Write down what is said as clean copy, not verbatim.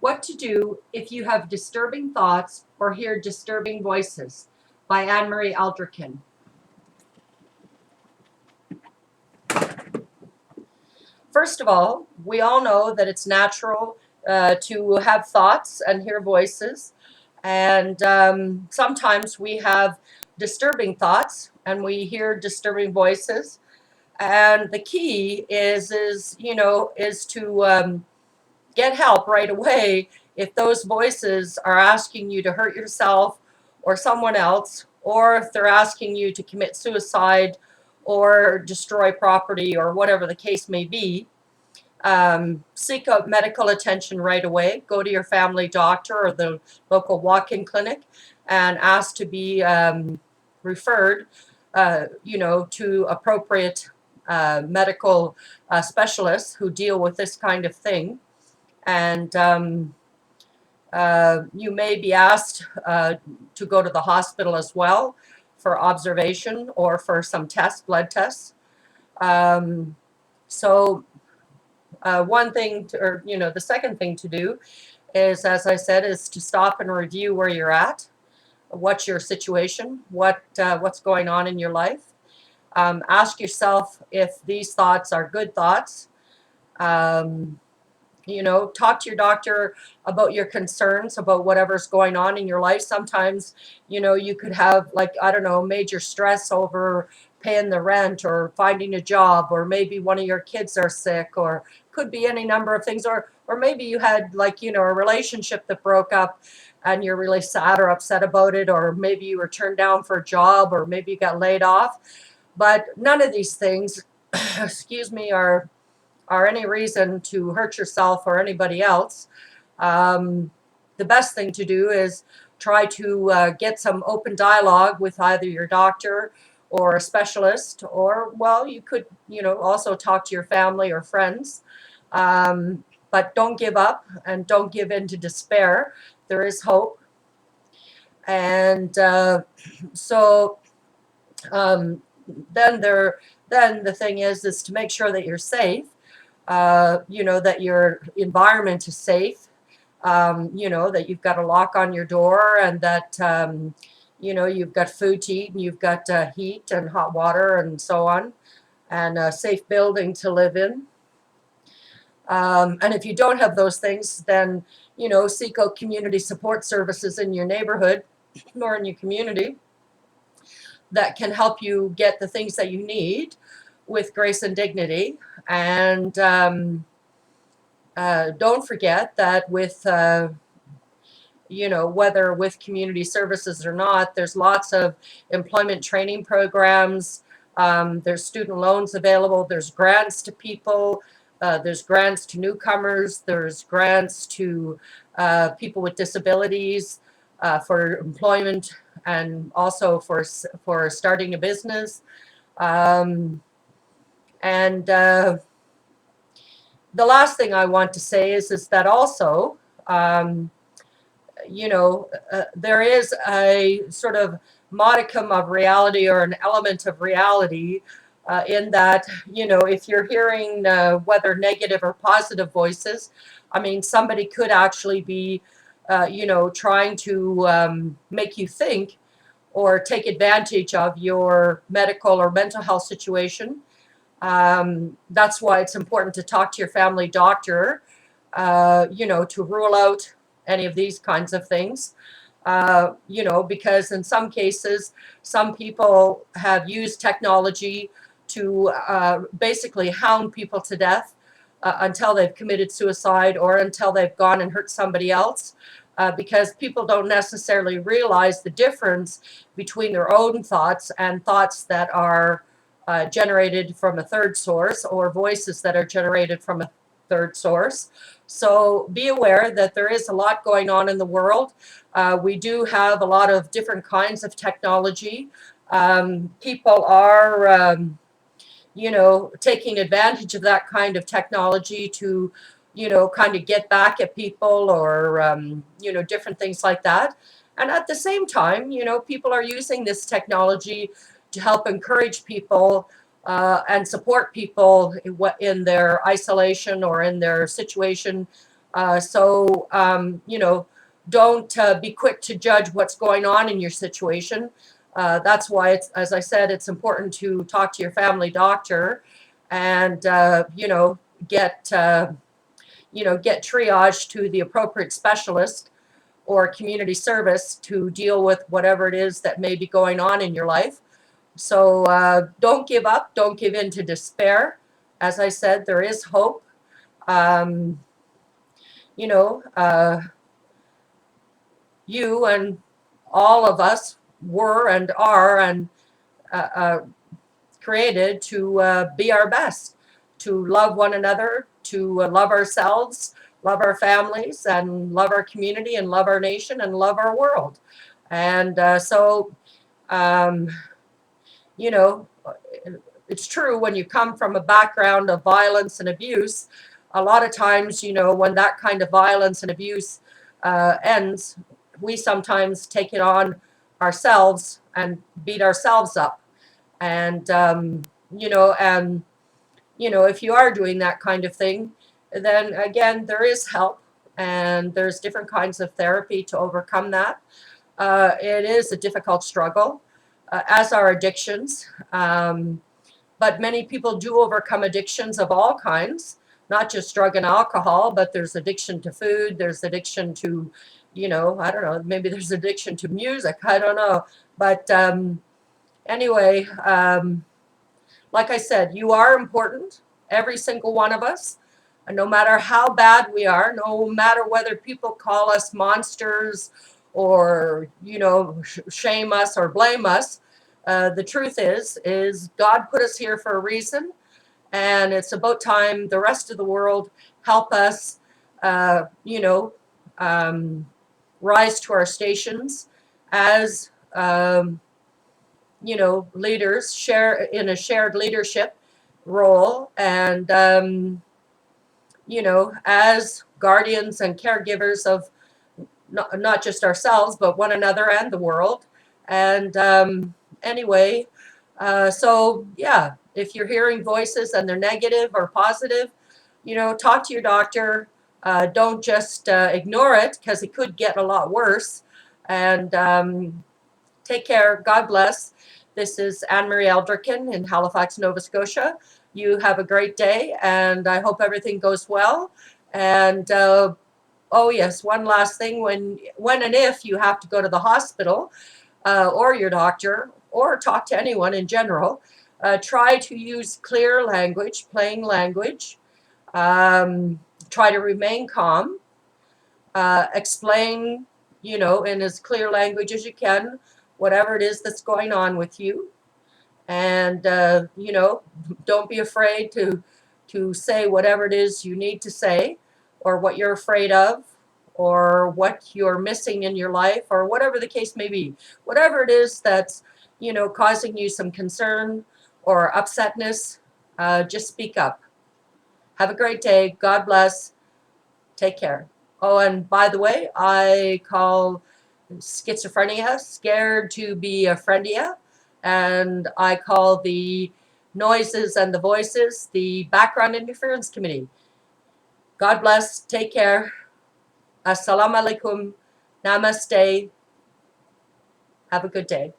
What to Do If You Have Disturbing Thoughts or Hear Disturbing Voices by Anne-Marie Aldrikin. First of all, we all know that it's natural to have thoughts and hear voices. And sometimes we have disturbing thoughts and we hear disturbing voices. And the key is to get help right away if those voices are asking you to hurt yourself or someone else, or if they're asking you to commit suicide or destroy property or whatever the case may be. Seek out medical attention right away. Go to your family doctor or the local walk-in clinic and ask to be referred, to appropriate medical specialists who deal with this kind of thing. And you may be asked to go to the hospital as well for observation or for some blood tests. So one thing the second thing to do is, as I said, is to stop and review where you're at, what's your situation, what's going on in your life. Ask yourself if these thoughts are good thoughts. Talk to your doctor about your concerns about whatever's going on in your life. Sometimes, you could have, major stress over paying the rent or finding a job, or maybe one of your kids are sick, or could be any number of things, or maybe you had a relationship that broke up and you're really sad or upset about it, or maybe you were turned down for a job, or maybe you got laid off. But none of these things, excuse me, are any reason to hurt yourself or anybody else. The best thing to do is try to get some open dialogue with either your doctor or a specialist, or, well, you could, also talk to your family or friends. But don't give up and don't give in to despair. There is hope. And so then the thing is to make sure that you're safe. That your environment is safe, that you've got a lock on your door, and that, you've got food to eat, and you've got heat and hot water and so on, and a safe building to live in. And if you don't have those things, then, seek out community support services in your neighborhood or in your community that can help you get the things that you need with grace and dignity. And don't forget that with, whether with community services or not, there's lots of employment training programs. There's student loans available. There's grants to people. There's grants to newcomers. There's grants to people with disabilities for employment, and also for starting a business. And the last thing I want to say is that also, there is a sort of modicum of reality, or an element of reality, in that, if you're hearing whether negative or positive voices, I mean, somebody could actually be, trying to make you think or take advantage of your medical or mental health situation. That's why it's important to talk to your family doctor, to rule out any of these kinds of things. Because in some cases, some people have used technology to basically hound people to death until they've committed suicide, or until they've gone and hurt somebody else. Because people don't necessarily realize the difference between their own thoughts and thoughts that are generated from a third source, or voices that are generated from a third source. So be aware that there is a lot going on in the world. We do have a lot of different kinds of technology. People are, taking advantage of that kind of technology to, kind of get back at people, or, different things like that. And at the same time, people are using this technology to help encourage people and support people in their isolation or in their situation So don't be quick to judge what's going on in your situation. That's why it's, as I said, it's important to talk to your family doctor and, get, get triaged to the appropriate specialist or community service to deal with whatever it is that may be going on in your life. So don't give up, don't give in to despair. As I said, there is hope. Um, you know, you and all of us were and are and uh, uh, created to be our best, to love one another, to love ourselves, love our families, and love our community, and love our nation, and love our world. And um, you know, it's true when you come from a background of violence and abuse, a lot of times, when that kind of violence and abuse ends, we sometimes take it on ourselves and beat ourselves up. And, if you are doing that kind of thing, then again, there is help and there's different kinds of therapy to overcome that. It is a difficult struggle, as are addictions. But many people do overcome addictions of all kinds, not just drug and alcohol, but there's addiction to food, there's addiction to, I don't know, maybe there's addiction to music, I don't know. But anyway, like I said, you are important, every single one of us. And no matter how bad we are, no matter whether people call us monsters or, shame us or blame us, the truth is God put us here for a reason. And it's about time the rest of the world help us, uh, you know, um, rise to our stations as, leaders, share in a shared leadership role, and, as guardians and caregivers of not just ourselves, but one another and the world. And anyway, so yeah, if you're hearing voices and they're negative or positive, talk to your doctor. Don't just ignore it, because it could get a lot worse. And take care. God bless. This is Anne Marie Eldricken in Halifax, Nova Scotia. You have a great day, and I hope everything goes well. And oh yes, one last thing: when and if you have to go to the hospital, or your doctor, or talk to anyone in general, try to use clear language, plain language. Um, Try to remain calm. Explain, in as clear language as you can, whatever it is that's going on with you. And don't be afraid to say whatever it is you need to say, or what you're afraid of, or what you're missing in your life, or whatever the case may be. Whatever it is that's causing you some concern or upsetness, just speak up. Have a great day. God bless. Take care. Oh, and by the way, I call schizophrenia scared to be a friendia, and I call the noises and the voices the background interference committee. God bless. Take care. Assalamu alaikum. Namaste. Have a good day.